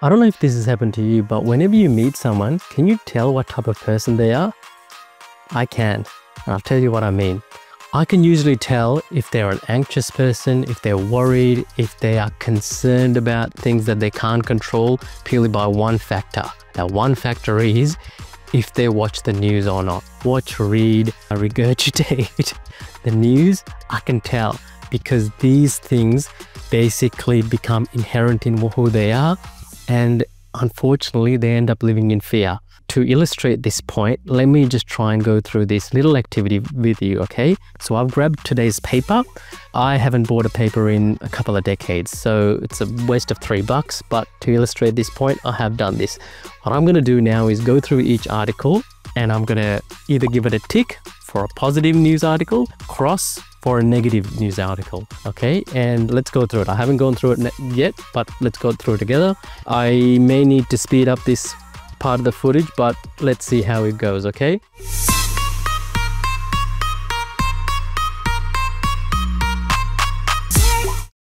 I don't know if this has happened to you, but whenever you meet someone, can you tell what type of person they are? I can, and I'll tell you what I mean. I can usually tell if they're an anxious person, if they're worried, if they are concerned about things that they can't control purely by one factor. That one factor is if they watch the news or not. Watch, read, regurgitate the news, I can tell, because these things basically become inherent in who they are, and unfortunately they end up living in fear. To illustrate this point, let me just try and go through this little activity with you, okay? So I've grabbed today's paper. I haven't bought a paper in a couple of decades, so it's a waste of $3, but to illustrate this point, I have done this. What I'm gonna do now is go through each article, and I'm gonna either give it a tick for a positive news article, cross for a negative news article, okay? And let's go through it. I haven't gone through it yet, but let's go through it together. I may need to speed up this part of the footage, but let's see how it goes, okay?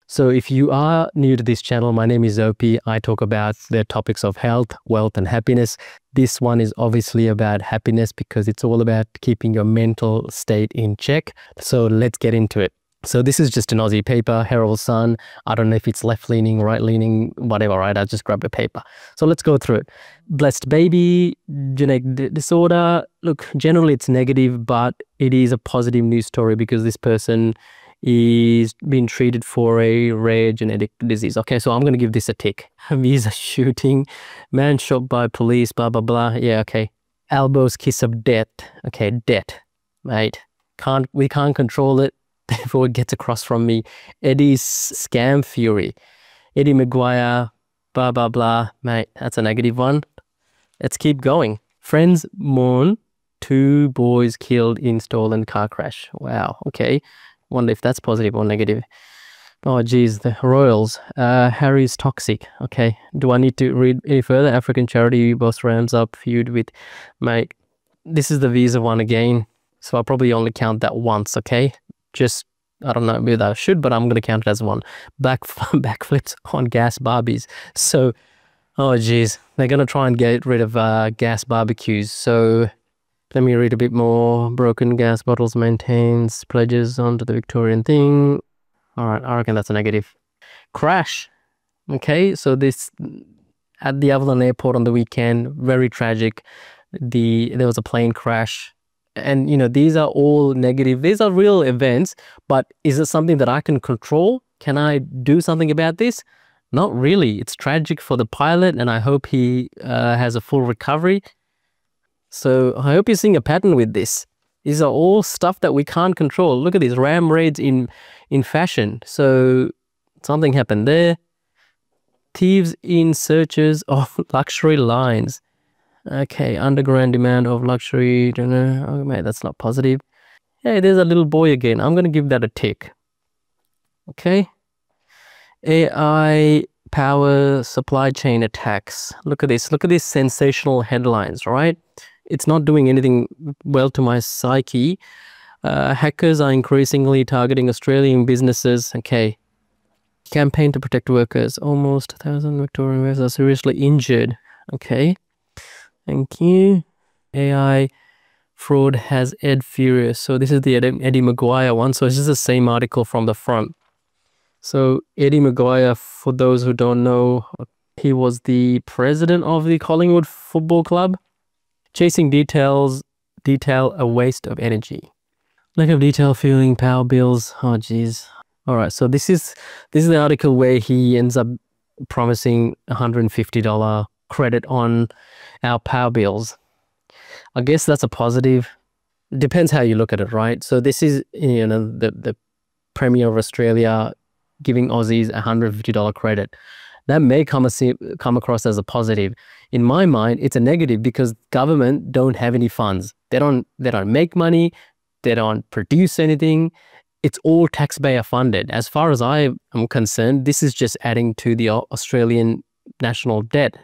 So if you are new to this channel, my name is Opie. I talk about the topics of health, wealth, and happiness. This one is obviously about happiness because it's all about keeping your mental state in check. So let's get into it. So this is just an Aussie paper, Herald Sun. I don't know if it's left-leaning, right-leaning, whatever, right? I just grabbed a paper. So let's go through it. Blessed baby, genetic disorder. Look, generally it's negative, but it is a positive news story because this person is being treated for a rare genetic disease. Okay, so I'm going to give this a tick. Visa shooting, man shot by police, blah, blah, blah. Yeah, okay. Elbows kiss of death. Okay, debt, mate. We can't control it. Therefore, it gets across from me. Eddie's scam fury. Eddie Maguire, blah, blah, blah. Mate, that's a negative one. Let's keep going. Friends mourn 2 boys killed in stolen car crash. Wow, okay. Wonder if that's positive or negative. Oh, geez, the Royals. Harry's toxic. Okay, do I need to read any further? African charity boss rams up feud with... Mate, this is the visa one again. So I'll probably only count that once, okay? Just, I don't know whether I should, but I'm going to count it as one. Backflips on gas Barbies. So, oh geez, they're going to try and get rid of gas barbecues. So, let me read a bit more. Broken gas bottles maintains pledges onto the Victorian thing. All right, I reckon that's a negative. Crash. Okay, so this, at the Avalon airport on the weekend, very tragic. There was a plane crash. And, you know, these are all negative. These are real events, but is it something that I can control? Can I do something about this? Not really. It's tragic for the pilot, and I hope he has a full recovery. So I hope you're seeing a pattern with this. These are all stuff that we can't control. Look at these ram raids in fashion. So something happened there. Thieves in searches of luxury lines. Okay, underground demand of luxury. Oh, mate, that's not positive. Hey, there's a little boy again. I'm going to give that a tick. Okay. AI power supply chain attacks. Look at this. Look at these sensational headlines, right? It's not doing anything well to my psyche. Hackers are increasingly targeting Australian businesses. Okay. Campaign to protect workers. Almost 1,000 Victorian workers are seriously injured. Okay. Thank you. AI fraud has Ed furious. So this is the Eddie Maguire one. So this is the same article from the front. So Eddie Maguire, for those who don't know, he was the president of the Collingwood Football Club. Chasing detail a waste of energy. Lack of detail fueling power bills. Oh geez. All right. So this is the article where he ends up promising $150 credit on our power bills. I guess that's a positive. Depends how you look at it, right? So this is, you know, the Premier of Australia giving Aussies $150 credit. That may come across as a positive. In my mind, it's a negative because government don't have any funds. They don't make money. They don't produce anything. It's all taxpayer funded. As far as I am concerned, this is just adding to the Australian national debt.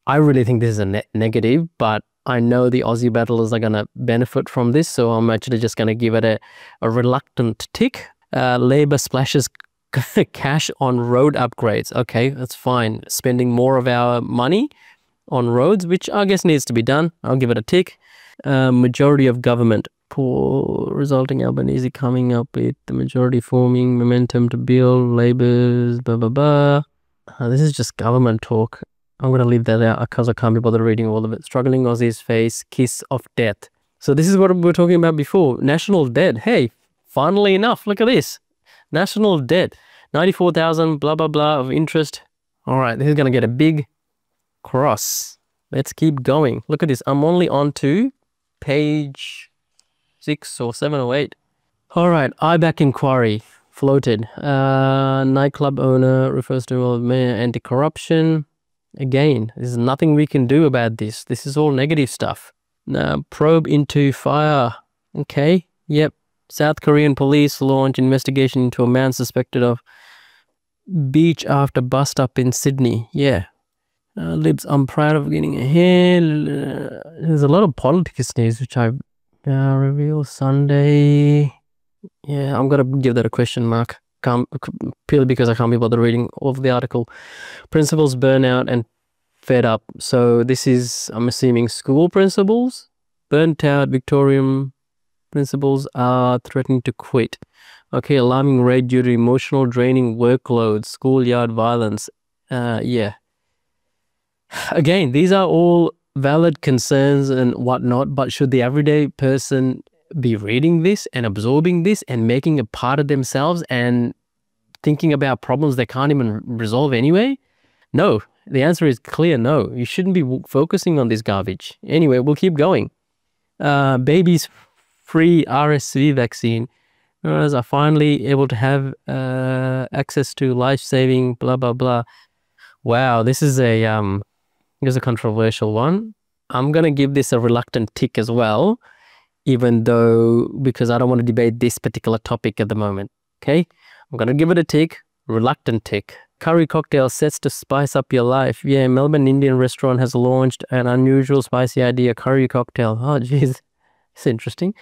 I really think this is a negative, but I know the Aussie battlers are going to benefit from this, so I'm actually just going to give it a reluctant tick. Labour splashes Cash on road upgrades. Okay, that's fine. Spending more of our money on roads, which I guess needs to be done. I'll give it a tick. Majority of government. Poor resulting Albanese coming up with the majority forming momentum to build Labour's blah blah blah. This is just government talk. I'm going to leave that out because I can't be bothered reading all of it. Struggling Aussies face kiss of death. So this is what we were talking about before. National debt. Hey, funnily enough, look at this. National debt. 94,000 blah blah blah of interest. All right, this is going to get a big cross. Let's keep going. Look at this. I'm only on to page 6 or 7 or 8. All right, IBAC inquiry floated. Nightclub owner refers to mayor anti-corruption. Again, there's nothing we can do about this. This is all negative stuff. Now, probe into fire. Okay, yep. South Korean police launch investigation into a man suspected of beach after bust up in Sydney. Yeah. Libs, I'm proud of getting ahead. There's a lot of politics news, which I reveal Sunday. Yeah, I'm going to give that a question mark. Purely because I can't be bothered reading all of the article. Principals burnout and fed up. So this is, I'm assuming, school principals. Burnt out Victorian principals are threatening to quit. Okay, alarming rate due to emotional draining workload, schoolyard violence. Yeah. Again, these are all valid concerns and whatnot, but should the everyday person be reading this and absorbing this and making a part of themselves and thinking about problems they can't even resolve anyway? No, the answer is clear no. You shouldn't be focusing on this garbage. Anyway, we'll keep going. Babies free RSV vaccine are finally able to have access to life-saving blah blah blah. Wow, this is a controversial one. I'm gonna give this a reluctant tick as well, even though because I don't want to debate this particular topic at the moment. Okay, I'm gonna give it a tick, reluctant tick. Curry cocktail sets to spice up your life. Yeah, Melbourne Indian restaurant has launched an unusual spicy idea, curry cocktail. Oh, jeez. It's interesting.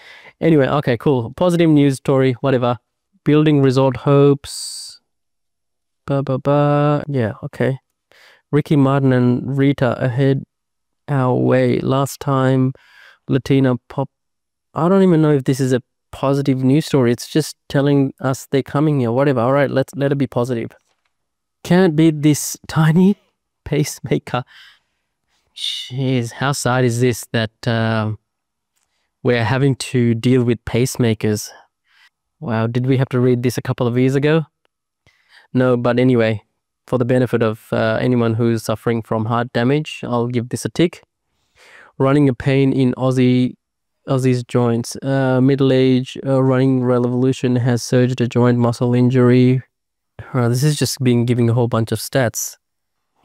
Anyway, okay, cool. Positive news story, whatever. Building resort hopes. Yeah, okay. Ricky Martin and Rita ahead our way. Last time, Latina pop. I don't even know if this is a positive news story. It's just telling us they're coming here, whatever. All right, let it be positive. Can't beat this tiny pacemaker. Jeez, how sad is this that we're having to deal with pacemakers? Wow, did we have to read this a couple of years ago? No, but anyway, for the benefit of anyone who's suffering from heart damage, I'll give this a tick. Running a pain in Aussie's joints. Middle-age running revolution has surged a joint muscle injury. This is just giving a whole bunch of stats.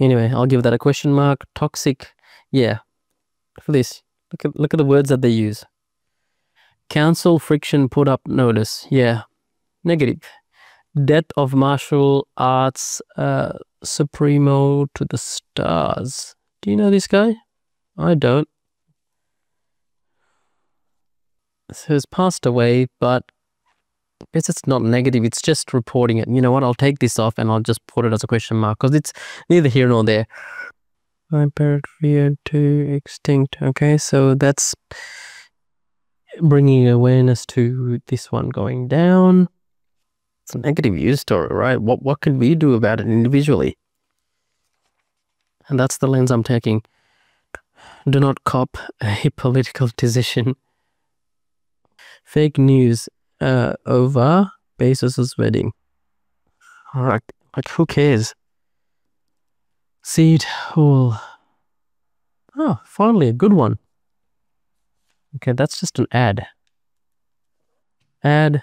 Anyway, I'll give that a question mark. Toxic. Yeah. For this. Look at the words that they use. Council friction put up notice. Yeah. Negative. Death of martial arts supremo to the stars. Do you know this guy? I don't. So he's passed away, but I guess it's not negative. It's just reporting it. You know what? I'll take this off and I'll just put it as a question mark because it's neither here nor there. Hypertrophy to extinct. Okay, so that's bringing awareness to this one going down. It's a negative news story, right? What can we do about it individually? And that's the lens I'm taking. Do not cop a political decision. Fake news over Bezos's wedding. All right, like who cares? Seed hole. Oh, finally a good one. Okay, that's just an ad. Ad.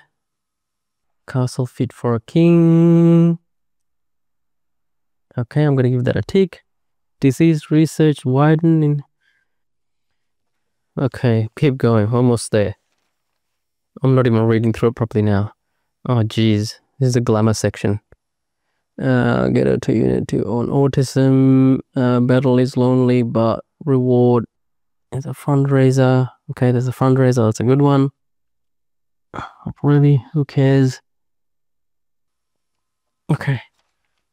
Castle fit for a king. Okay, I'm going to give that a tick. Disease research widening. Okay, keep going. Almost there. I'm not even reading through it properly now. Oh, geez. This is the glamour section. Get a 2 unit 2 on autism. Battle is lonely, but reward is a fundraiser. Okay, there's a fundraiser. That's a good one. Really, who cares? Okay,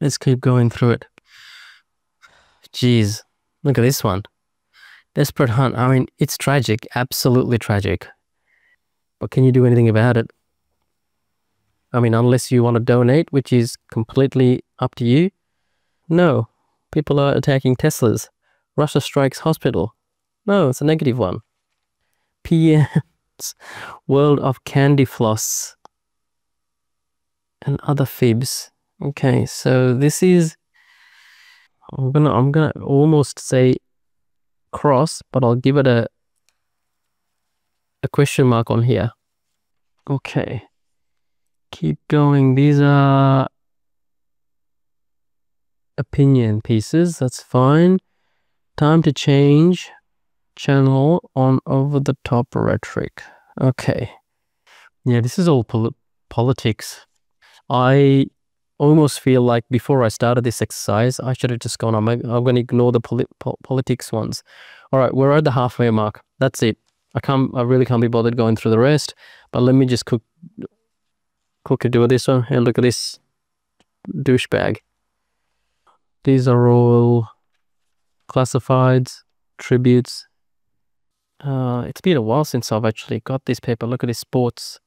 let's keep going through it. Jeez, look at this one. Desperate hunt. I mean, it's tragic, absolutely tragic. But can you do anything about it? I mean, unless you want to donate, which is completely up to you. No, people are attacking Teslas. Russia strikes hospital. No, it's a negative one. PM's world of candy floss and other fibs. Okay, so this is, I'm gonna almost say cross, but I'll give it a question mark on here. Okay, keep going. These are opinion pieces. That's fine. Time to change channel on over the top rhetoric. Okay. Yeah, this is all politics. I almost feel like before I started this exercise, I should have just gone, I'm going to ignore the politics ones. All right, we're at the halfway mark. That's it. I really can't be bothered going through the rest, but let me just quickly do this one. And look at this douchebag. These are all classifieds, tributes. It's been a while since I've actually got this paper. Look at this, sports.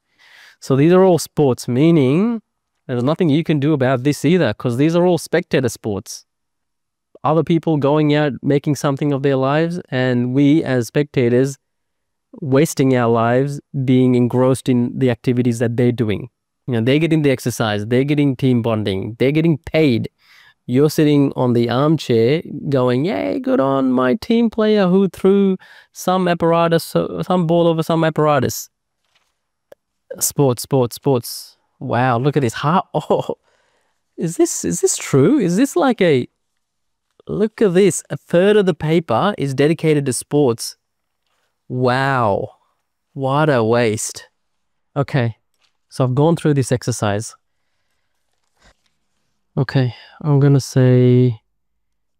So these are all sports, meaning there's nothing you can do about this either, because these are all spectator sports. Other people going out, making something of their lives, and we as spectators wasting our lives being engrossed in the activities that they're doing. You know, they're getting the exercise, they're getting team bonding, they're getting paid. You're sitting on the armchair going, yay, good on my team player who threw some apparatus, some ball over some apparatus. Sports. Wow, look at this. Oh, is this true? Is this like a, look at this. A third of the paper is dedicated to sports. Wow, what a waste. Okay, so I've gone through this exercise. Okay, I'm gonna say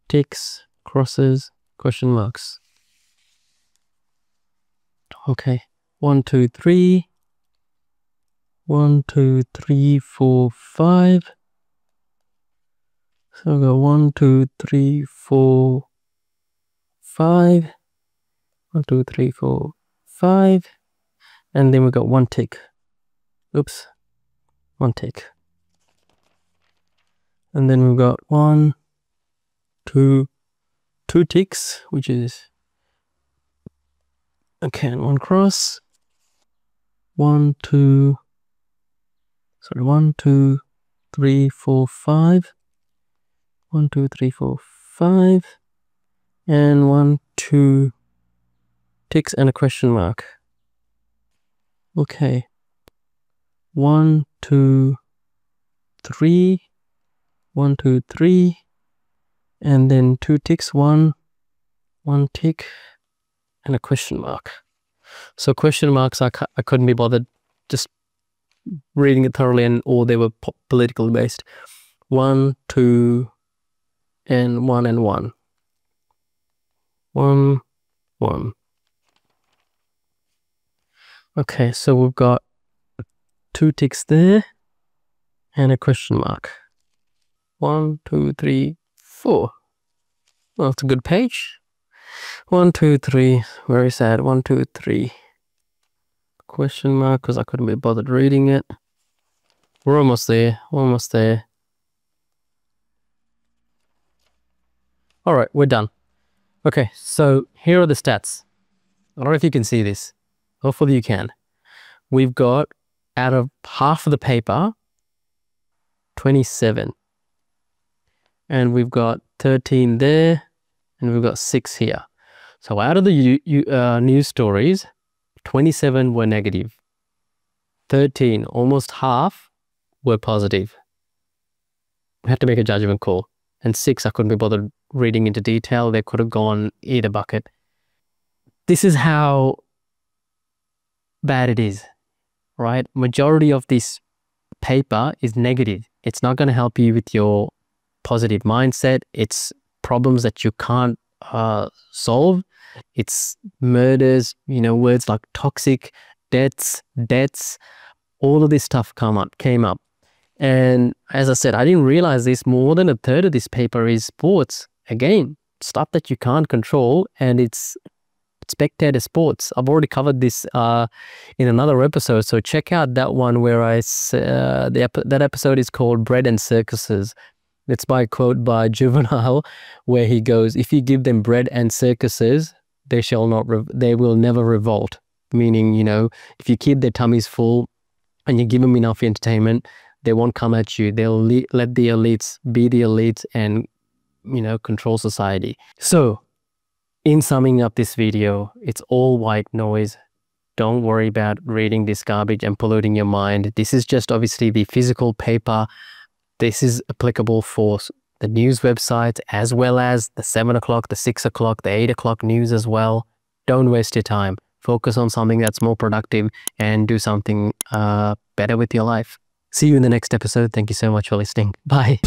ticks, crosses, question marks. Okay, 1, 2, 3. 1, 2, 3, 4, 5. So we go 1, 2, 3, 4, 5. 1, 2, 3, 4, 5. And then we got one tick. Oops, one tick. And then we've got 1, 2 ticks, which is, okay, and one cross. 1, 2, 3, 4, 5. 1, 2, 3, 4, 5. And 1, 2 ticks and a question mark. Okay. 1, 2, 3. 1, 2, 3. And then 2 ticks, one tick, and a question mark. So question marks, I couldn't be bothered just reading it thoroughly, or they were politically based. 1, 2, and 1 and 1. 1, 1. Okay, so we've got 2 ticks there and a question mark. 1, 2, 3, 4. Well, it's a good page. 1, 2, 3. Very sad. 1, 2, 3. Question mark, because I couldn't be bothered reading it. We're almost there. Almost there. All right, we're done. Okay, so here are the stats. I don't know if you can see this. Hopefully you can. We've got, out of half of the paper, 27. And we've got 13 there, and we've got 6 here. So out of the news stories, 27 were negative. 13, almost half, were positive. We had to make a judgment call. And 6, I couldn't be bothered reading into detail. They could have gone either bucket. This is how bad it is, right? Majority of this paper is negative. It's not going to help you with your positive mindset. It's problems that you can't solve. It's murders, you know, words like toxic, debts, all of this stuff came up. And as I said, I didn't realize this, more than a third of this paper is sports. Again, stuff that you can't control, and it's spectator sports. I've already covered this in another episode, so check out that one where that episode is called Bread and Circuses. It's by a quote by Juvenile, where he goes, "If you give them bread and circuses, they will never revolt." Meaning, you know, if you keep their tummies full and you give them enough entertainment, they won't come at you. They'll let the elites be the elites and, you know, control society. So, in summing up this video, it's all white noise. Don't worry about reading this garbage and polluting your mind. This is just obviously the physical paper. This is applicable for the news websites, as well as the 7 o'clock, the 6 o'clock, the 8 o'clock news as well. Don't waste your time. Focus on something that's more productive and do something better with your life. See you in the next episode. Thank you so much for listening. Bye.